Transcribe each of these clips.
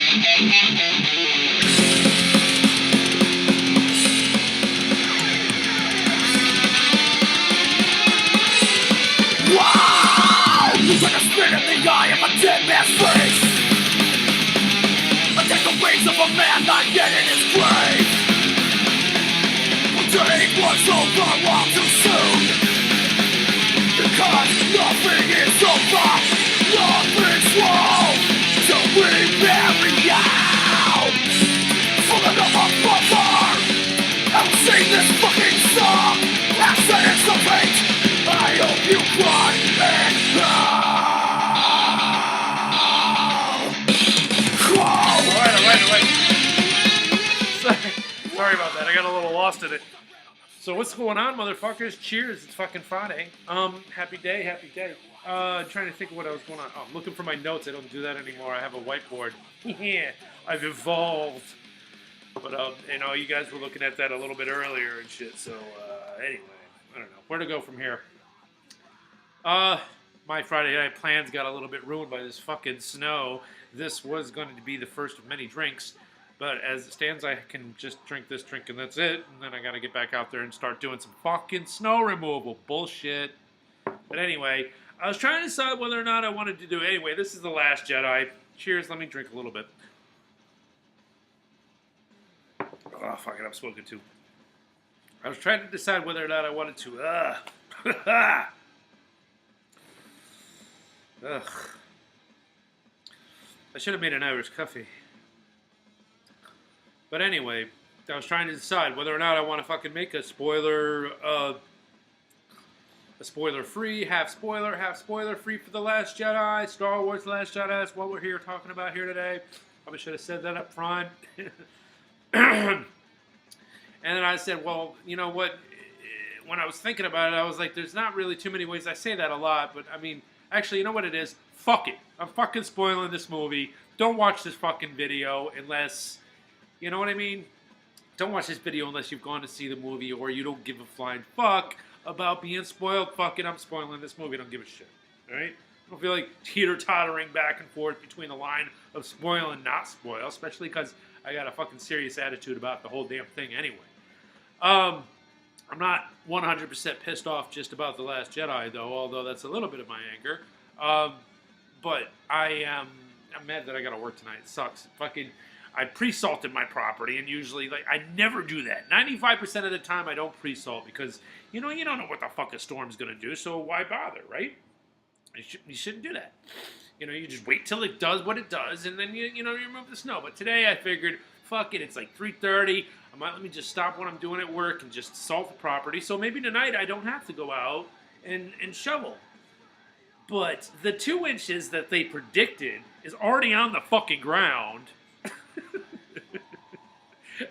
Wow! You took a spit in the eye of a dead man's face. I take the wings of a man not yet in his grave. But take what's over all too soon. Because nothing is over, nothing's wrong. So we bury out for the love of mother. I'll sing this fucking song. Accidents of hate. I hope you cry and Alright. Sorry about that. I got a little lost in it. So what's going on, motherfuckers? Cheers. It's fucking Friday. Happy day, happy day. Trying to think of what I was going on. Oh, I'm looking for my notes. I don't do that anymore. I have a whiteboard. Yeah, I've evolved. But, you guys were looking at that a little bit earlier and shit. So, anyway, I don't know. Where to go from here? My Friday night plans got a little bit ruined by this fucking snow. This was going to be the first of many drinks, but as it stands, I can just drink this drink and that's it, and then I gotta get back out there and start doing some fucking snow removal. Bullshit. But anyway, I was trying to decide whether or not I wanted to do it. Anyway, this is The Last Jedi. Cheers, let me drink a little bit. Oh, fuck it, I'm smoking too. I was trying to decide whether or not I wanted to, Ugh. I should have made an Irish coffee. But anyway, I was trying to decide whether or not I want to fucking make a spoiler-free, half spoiler free for The Last Jedi, Star Wars The Last Jedi. That's what we're here talking about here today. Probably should have said that up front. And then I said, well, you know what? When I was thinking about it, I was like, there's not really too many ways. I say that a lot, but I mean, actually, you know what it is? Fuck it. I'm fucking spoiling this movie. Don't watch this fucking video unless, you know what I mean? Don't watch this video unless you've gone to see the movie or you don't give a flying fuck about being spoiled. Fuck it, I'm spoiling this movie. I don't give a shit. Alright? I don't feel like teeter-tottering back and forth between the line of spoil and not spoil, especially because I got a fucking serious attitude about the whole damn thing anyway. I'm not 100% pissed off just about The Last Jedi, though, although that's a little bit of my anger. But I'm mad that I gotta work tonight. It sucks. I pre-salted my property, and usually, I never do that. 95% of the time, I don't pre-salt because, you don't know what the fuck a storm's gonna do, so why bother, right? You shouldn't do that. You just wait till it does what it does, and then, you remove the snow. But today, I figured, fuck it, it's like 3:30. Let me just stop what I'm doing at work and just salt the property. So maybe tonight I don't have to go out and shovel. But the 2 inches that they predicted is already on the fucking ground.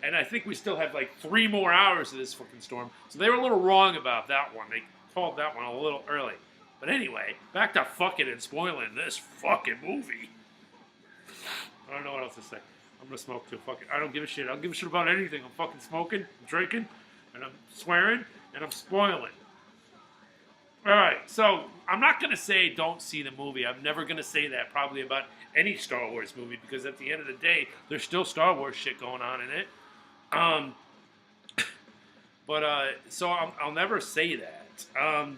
And I think we still have 3 more hours of this fucking storm. So they were a little wrong about that one. They called that one a little early. But anyway, back to fucking and spoiling this fucking movie. I don't know what else to say. I'm gonna smoke too. Fuck it. I don't give a shit. I don't give a shit about anything. I'm fucking smoking, I'm drinking, and I'm swearing, and I'm spoiling. Alright, so I'm not gonna say don't see the movie. I'm never gonna say that probably about any Star Wars movie because at the end of the day, there's still Star Wars shit going on in it. So I'll never say that. I've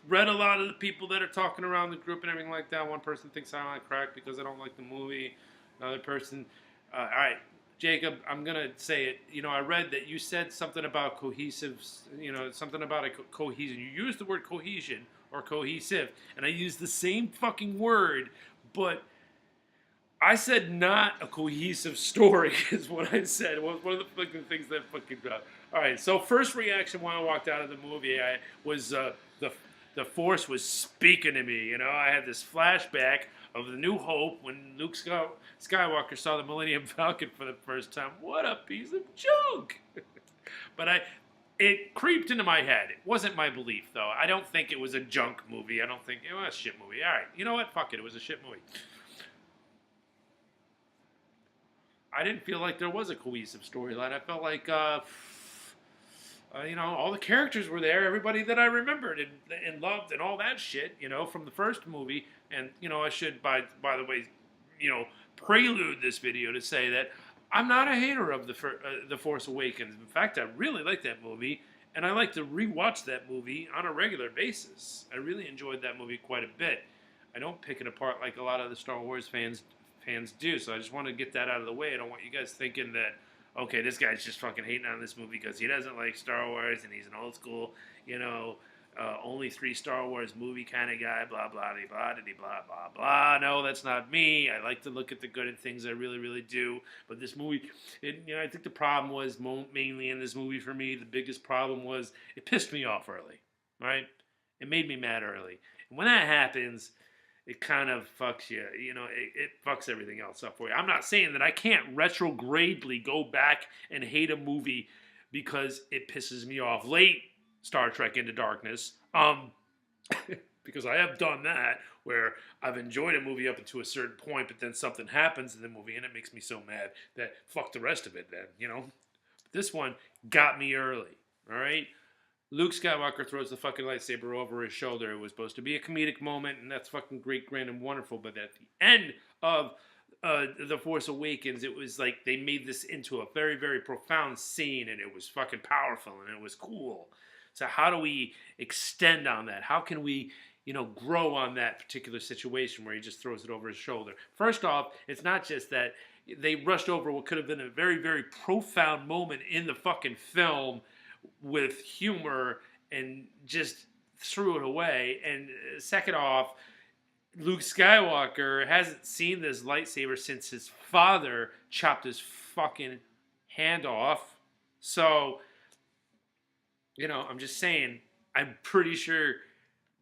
read a lot of the people that are talking around the group and everything like that. One person thinks I like crack because I don't like the movie. Another person, all right, Jacob, I'm going to say it. I read that you said something about cohesive, something about a cohesion. You used the word cohesion or cohesive, and I used the same fucking word, but I said not a cohesive story is what I said. It was one of the fucking things that fucking got. All right, so first reaction when I walked out of the movie was the Force was speaking to me. I had this flashback of the New Hope when Luke Skywalker saw the Millennium Falcon for the first time. What a piece of junk! But it creeped into my head. It wasn't my belief, though. I don't think it was a junk movie. I don't think it was a shit movie. All right, you know what? Fuck it. It was a shit movie. I didn't feel like there was a cohesive storyline. I felt like, all the characters were there. Everybody that I remembered and loved and all that shit, from the first movie. And, I should, by the way, prelude this video to say that I'm not a hater of the Force Awakens. In fact, I really like that movie, and I like to rewatch that movie on a regular basis. I really enjoyed that movie quite a bit. I don't pick it apart like a lot of the Star Wars fans do, so I just want to get that out of the way. I don't want you guys thinking that, okay, this guy's just fucking hating on this movie because he doesn't like Star Wars and he's an old school, only 3 Star Wars movie kind of guy, blah, blah, blah, blah, blah, blah, blah. No, that's not me. I like to look at the good in things. I really, really do. But this movie, I think the problem was mainly in this movie for me, the biggest problem was it pissed me off early, right? It made me mad early. And when that happens, it kind of fucks you. It fucks everything else up for you. I'm not saying that I can't retrogradely go back and hate a movie because it pisses me off late. Star Trek Into Darkness, because I have done that, where I've enjoyed a movie up to a certain point, but then something happens in the movie, and it makes me so mad that fuck the rest of it then, This one got me early, all right? Luke Skywalker throws the fucking lightsaber over his shoulder. It was supposed to be a comedic moment, and that's fucking great, grand, and wonderful, but at the end of The Force Awakens, it was like they made this into a very, very profound scene, and it was fucking powerful, and it was cool. So how do we extend on that? How can we, grow on that particular situation where he just throws it over his shoulder? First off, it's not just that they rushed over what could have been a very, very profound moment in the fucking film with humor and just threw it away. And second off, Luke Skywalker hasn't seen this lightsaber since his father chopped his fucking hand off. So, I'm just saying, I'm pretty sure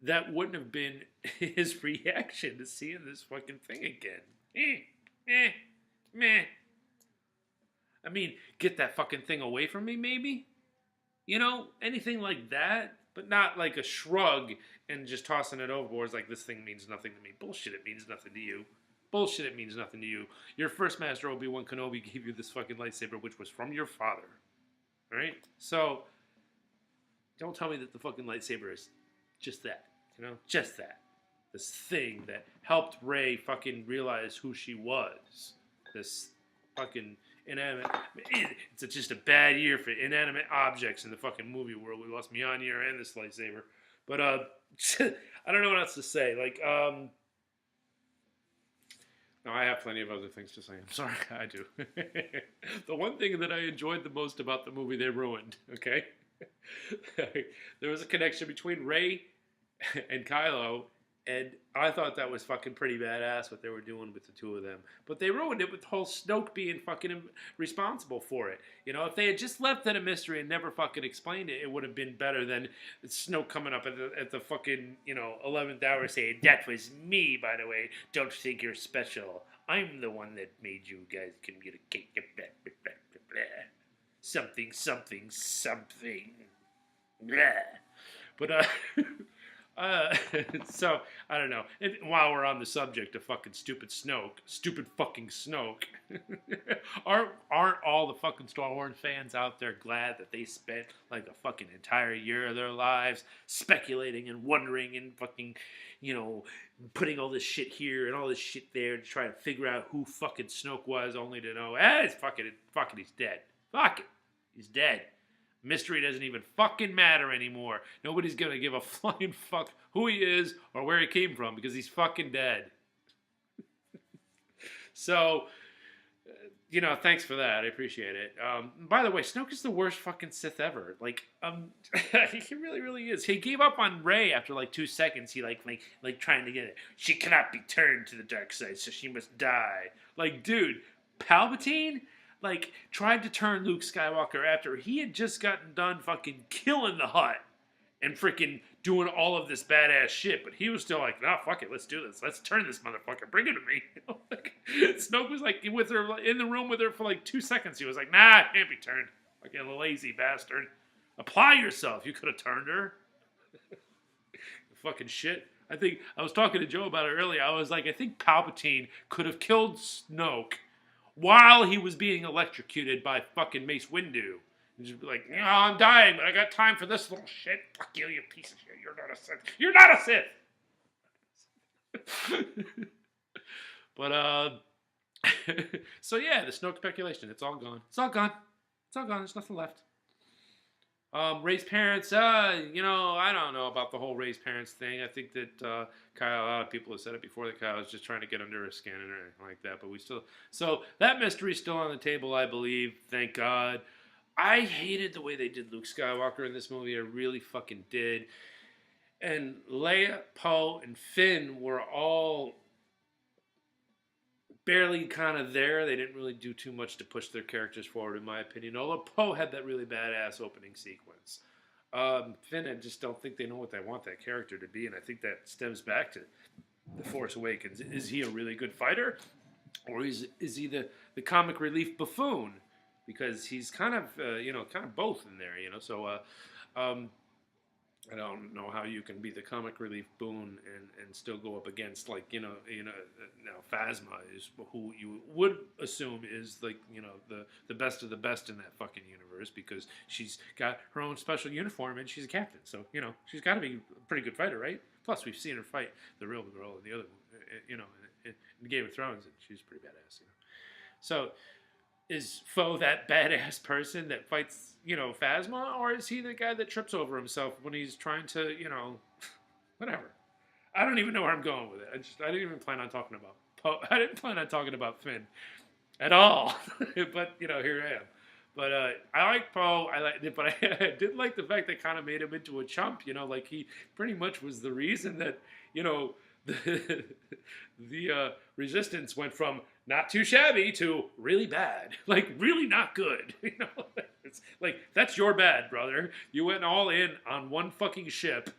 that wouldn't have been his reaction to seeing this fucking thing again. Meh. I mean, get that fucking thing away from me, maybe? Anything like that, but not like a shrug and just tossing it overboard. It's like, this thing means nothing to me. Bullshit, it means nothing to you. Bullshit, it means nothing to you. Your first master, Obi-Wan Kenobi, gave you this fucking lightsaber, which was from your father. Alright? So, don't tell me that the fucking lightsaber is just that. Just that. This thing that helped Rey fucking realize who she was. This fucking inanimate. It's just a bad year for inanimate objects in the fucking movie world. We lost Mjolnir and this lightsaber. But, I don't know what else to say. No, I have plenty of other things to say. I'm sorry, I do. The one thing that I enjoyed the most about the movie, they ruined, okay? There was a connection between Rey and Kylo, and I thought that was fucking pretty badass what they were doing with the two of them. But they ruined it with the whole Snoke being fucking responsible for it. If they had just left that a mystery and never fucking explained it, it would have been better than Snoke coming up at the fucking, 11th hour saying, "That was me, by the way. Don't think you're special. I'm the one that made you guys communicate." Something. Blah. But, so, I don't know. And while we're on the subject of fucking stupid fucking Snoke, aren't all the fucking Star Wars fans out there glad that they spent like a fucking entire year of their lives speculating and wondering and fucking, putting all this shit here and all this shit there to try to figure out who fucking Snoke was, only to know, it's fucking, he's dead. Fuck it. He's dead. Mystery doesn't even fucking matter anymore. Nobody's gonna give a flying fuck who he is or where he came from because he's fucking dead. So, thanks for that. I appreciate it. By the way, Snoke is the worst fucking Sith ever. He really, really is. He gave up on Rey after 2 seconds. He like trying to get it. She cannot be turned to the dark side, so she must die. Dude, Palpatine tried to turn Luke Skywalker after he had just gotten done fucking killing the Hutt and freaking doing all of this badass shit, but he was still like, "Nah, fuck it, let's do this. Let's turn this motherfucker. Bring it to me." Snoke was with her in the room with her for 2 seconds. He was like, "Nah, it can't be turned. Fucking lazy bastard. Apply yourself. You could have turned her." Fucking shit. I think I was talking to Joe about it earlier. I was like, I think Palpatine could have killed Snoke while he was being electrocuted by fucking Mace Windu. And just be like, I'm dying, but I got time for this little shit. Fuck you, you piece of shit. You're not a Sith. You're not a Sith! But, So yeah, the Snoke speculation, it's all gone. It's all gone. It's all gone. There's nothing left. Raised parents, I don't know about the whole raised parents thing. I think that Kyle, a lot of people have said it before, that Kyle was just trying to get under his skin and anything like that. But so that mystery's still on the table, I believe. Thank God. I hated the way they did Luke Skywalker in this movie. I really fucking did. And Leia, Poe, and Finn were all barely kind of there. They didn't really do too much to push their characters forward, in my opinion. Although Poe had that really badass opening sequence. Finn, I just don't think they know what they want that character to be, and I think that stems back to The Force Awakens. Is he a really good fighter, or is he the comic relief buffoon? Because he's kind of kind of both in there, So I don't know how you can be the comic relief boon and still go up against now Phasma is who you would assume is the best of the best in that fucking universe, because she's got her own special uniform and she's a captain, so she's got to be a pretty good fighter, right? Plus we've seen her fight the real girl in the other in Game of Thrones, and she's pretty badass, So is Foe that badass person that fights, Phasma, or is he the guy that trips over himself when he's trying to, whatever? I don't even know where I'm going with it. I didn't even plan on talking about Poe. I didn't plan on talking about Finn at all. But here I am. But I like Poe. But I did like the fact they kind of made him into a chump. Like he pretty much was the reason that the Resistance went from not too shabby to really bad, like really not good. It's like, that's your bad, brother. You went all in on one fucking ship.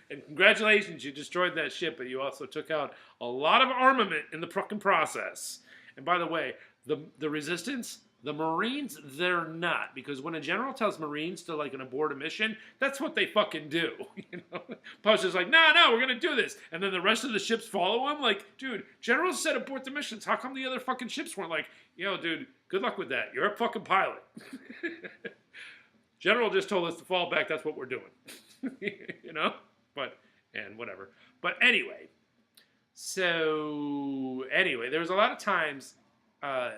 And congratulations, you destroyed that ship, but you also took out a lot of armament in the fucking process. And by the way, the Resistance, the Marines, they're not. Because when a general tells Marines to abort a mission, that's what they fucking do. Poe's just like, no, we're going to do this. And then the rest of the ships follow him. Like, dude, generals said abort the missions. How come the other fucking ships weren't like, dude, good luck with that. You're a fucking pilot. General just told us to fall back. That's what we're doing. And whatever. But anyway. There was a lot of times... all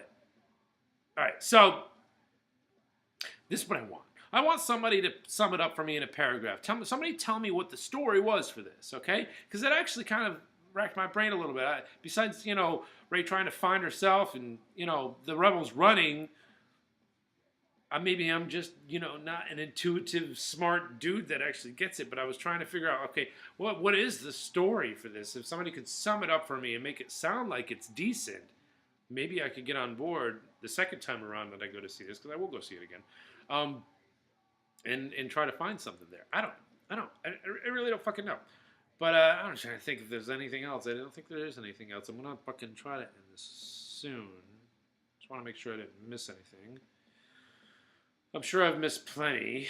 right, so this is what I want. I want somebody to sum it up for me in a paragraph. Somebody tell me what the story was for this, okay? Because it actually kind of racked my brain a little bit. Besides, Rey trying to find herself and, the rebels running, maybe I'm just, not an intuitive, smart dude that actually gets it. But I was trying to figure out, okay, what is the story for this? If somebody could sum it up for me and make it sound like it's decent, maybe I could get on board the second time around that I go to see this, because I will go see it again, and try to find something there. I really don't fucking know. But I'm trying to think if there's anything else. I don't think there is anything else. I'm gonna fucking try to end this soon. Just want to make sure I didn't miss anything. I'm sure I've missed plenty.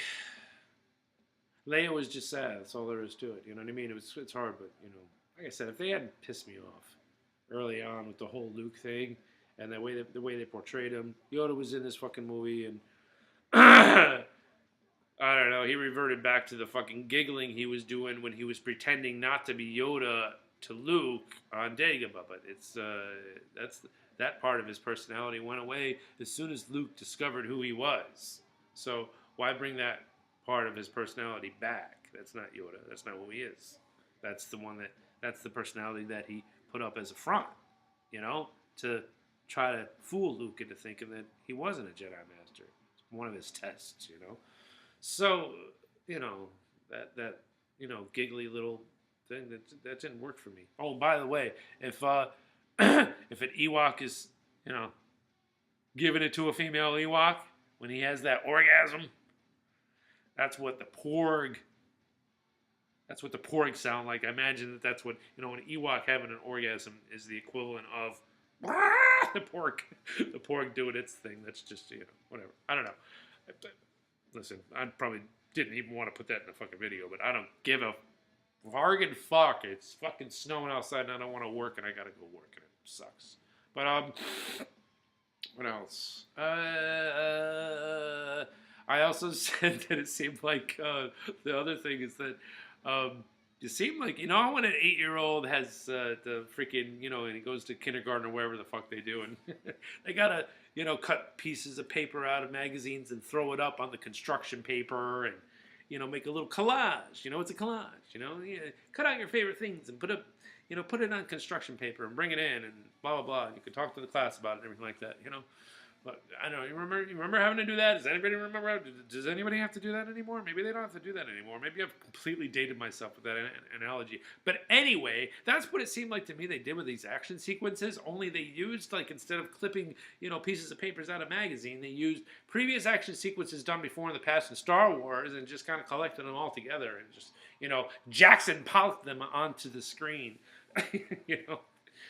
Leia was just sad. That's all there is to it. You know what I mean? It's hard, but like I said, if they hadn't pissed me off early on with the whole Luke thing and the way they portrayed him. Yoda was in this fucking movie, and I don't know, he reverted back to the fucking giggling he was doing when he was pretending not to be Yoda to Luke on Dagobah. But it's that part of his personality went away as soon as Luke discovered who he was. So why bring that part of his personality back? That's not Yoda. That's not who he is. That's the personality that he put up as a front, to try to fool Luke into thinking that he wasn't a Jedi Master. It's one of his tests, So, that giggly little thing, that didn't work for me. Oh, by the way, if an Ewok is, giving it to a female Ewok when he has that orgasm, that's what the Porg sound like. I imagine that's what, an Ewok having an orgasm is the equivalent of the Porg doing its thing. That's just, whatever. I don't know. Listen, I probably didn't even want to put that in the fucking video, but I don't give a vargan fuck. It's fucking snowing outside and I don't want to work and I gotta go work and it sucks. But, what else? I also said that it seemed like the other thing is that You seem like, you know, when an 8-year-old has the freaking, you know, and he goes to kindergarten or wherever the fuck they do, and they gotta, you know, cut pieces of paper out of magazines and throw it up on the construction paper, and, you know, make a little collage. You know, it's a collage. You know, yeah, cut out your favorite things and put up, you know, put it on construction paper and bring it in and blah blah blah. And you can talk to the class about it and everything like that. You know. But I don't know. You remember having to do that? Does anybody remember? Does anybody have to do that anymore? Maybe they don't have to do that anymore. Maybe I've completely dated myself with that analogy. But anyway, that's what it seemed like to me they did with these action sequences. Only they used, like, instead of clipping, you know, pieces of papers out of magazine, they used previous action sequences done before in the past in Star Wars and just kind of collected them all together and just, you know, Jackson Pollocked them onto the screen. You know,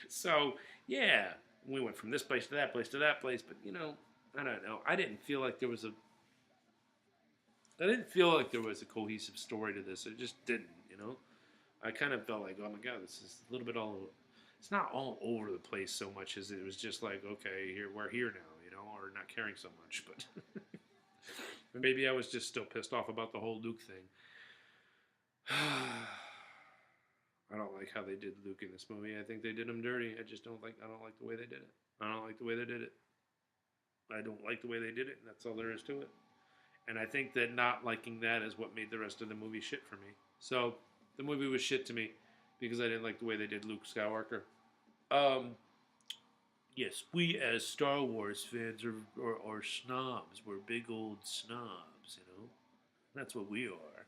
so yeah. We went from this place to that place to that place, but, you know, I don't know. I didn't feel like there was a cohesive story to this. It just didn't, you know. I kind of felt like, oh my god, this is a little bit all. It's not all over the place so much as it was just like, okay, we're here now, you know, or not caring so much. But maybe I was just still pissed off about the whole Luke thing. I don't like how they did Luke in this movie. I think they did him dirty. I don't like the way they did it. I don't like the way they did it. I don't like the way they did it, and that's all there is to it. And I think that not liking that is what made the rest of the movie shit for me. So, the movie was shit to me because I didn't like the way they did Luke Skywalker. Yes, we as Star Wars fans are snobs. We're big old snobs, you know? That's what we are.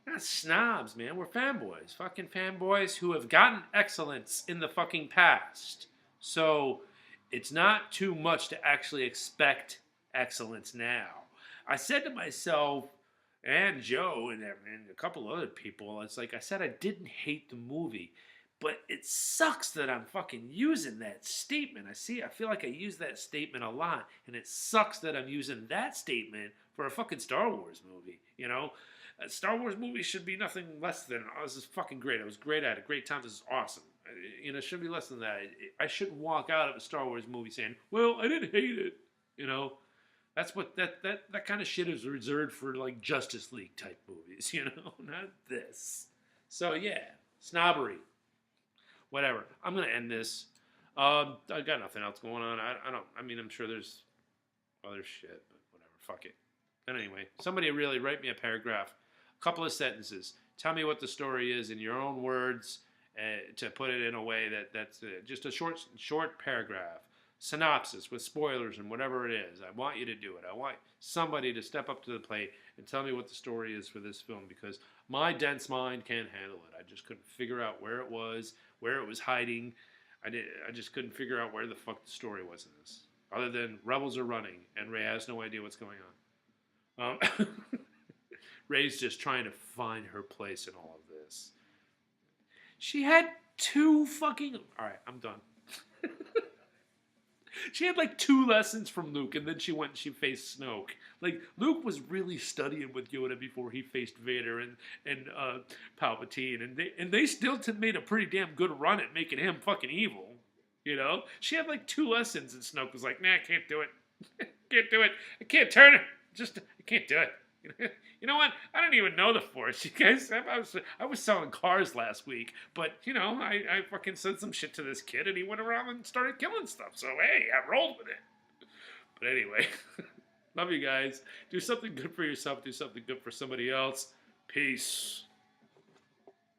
We're not snobs, man. We're fanboys. Fucking fanboys who have gotten excellence in the fucking past. So, it's not too much to actually expect excellence now. I said to myself, and Joe, and a couple other people, it's like I said, I didn't hate the movie. But it sucks that I'm fucking using that statement. I feel like I use that statement a lot. And it sucks that I'm using that statement for a fucking Star Wars movie, you know? A Star Wars movie should be nothing less than, oh, this is fucking great. I was great at it. Great time. This is awesome. You know, it should be less than that. I shouldn't walk out of a Star Wars movie saying, well, I didn't hate it. You know, that's what, that kind of shit is reserved for, like, Justice League type movies, you know, not this. So, yeah, snobbery. Whatever. I'm going to end this. I got nothing else going on. I mean, I'm sure there's other shit, but whatever. Fuck it. But anyway, somebody really write me a paragraph. A couple of sentences. Tell me what the story is in your own words to put it in a way that's just a short paragraph. Synopsis with spoilers and whatever it is. I want you to do it. I want somebody to step up to the plate and tell me what the story is for this film because my dense mind can't handle it. I just couldn't figure out where it was hiding. I just couldn't figure out where the fuck the story was in this. Other than rebels are running and Rey has no idea what's going on. Rey's just trying to find her place in all of this. She had two fucking... Alright, I'm done. She had like 2 lessons from Luke, and then she went and she faced Snoke. Like, Luke was really studying with Yoda before he faced Vader and Palpatine, and they still made a pretty damn good run at making him fucking evil. You know? She had like 2 lessons, and Snoke was like, nah, I can't do it. Can't do it. I can't turn it. I can't do it. You know what? I don't even know the Force, you guys. I was selling cars last week, but, you know, I fucking said some shit to this kid, and he went around and started killing stuff. So, hey, I rolled with it. But anyway, love you guys. Do something good for yourself. Do something good for somebody else. Peace.